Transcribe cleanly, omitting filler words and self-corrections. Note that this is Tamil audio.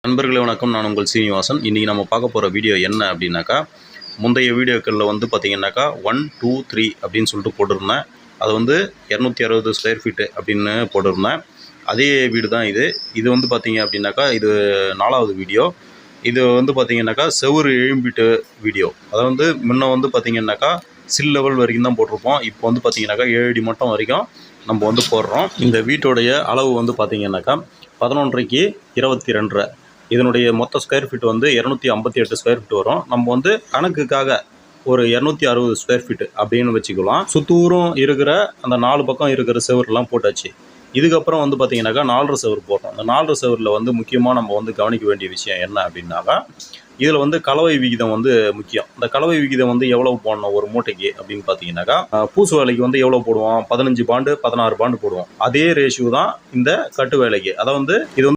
நண்பர்களே வணக்கம். நான் உங்கள் சீனிவாசன். இன்றைக்கி நம்ம பார்க்க போகிற வீடியோ என்ன அப்படின்னாக்கா, முந்தைய வீடியோக்களில் வந்து பார்த்திங்கனாக்கா 1, 2, 3 அப்படின்னு சொல்லிட்டு போட்டிருந்தேன். அது வந்து 260 ஸ்கொயர் ஃபீட்டு அப்படின்னு போட்டிருந்தேன். அதே வீடு தான் இது. இது வந்து பார்த்திங்க அப்படின்னாக்கா இது 4வது வீடியோ. இது வந்து பார்த்திங்கனாக்கா செவுறு எழும்பிட்டு வீடியோ. அதை வந்து முன்ன வந்து பார்த்திங்கனாக்கா சில் லெவல் வரைக்கும் தான் போட்டிருப்போம். இப்போ வந்து பார்த்திங்கனாக்கா 7 அடி மட்டம் வரைக்கும் நம்ம வந்து போடுறோம். இந்த வீட்டோடைய அளவு வந்து பார்த்திங்கனாக்கா 11.5க்கு 22.5. இதனுடைய மொத்த ஸ்கொயர் ஃபீட் வந்து 258 ஸ்கொயர் ஃபீட் வரும். நம்ம வந்து கணக்குக்காக ஒரு 260 ஸ்கொயர் ஃபீட் அப்படின்னு வச்சுக்கலாம். சுத்தூரம் இருக்கிற அந்த 4 பக்கம் இருக்கிற செவருலாம் போட்டாச்சு. இதுக்கப்புறம் வந்து பார்த்திங்கனாக்கா 4.5 செவரு போட்டோம். அந்த 4.5 செவரில் வந்து முக்கியமாக நம்ம வந்து கவனிக்க வேண்டிய விஷயம் என்ன அப்படின்னாக்கா, இதில் வந்து கலவை விகிதம் வந்து முக்கியம். இந்த கலவை விகிதம் வந்து எவ்வளோ போடணும் ஒரு மூட்டைக்கு அப்படின்னு பார்த்தீங்கன்னாக்கா, பூசு வேலைக்கு வந்து எவ்வளோ போடுவோம்? 15 பாண்டு 16 பாண்டு போடுவோம். அதே ரேஷியோ தான் இந்த கட்டு வேலைக்கு. அதை வந்து இது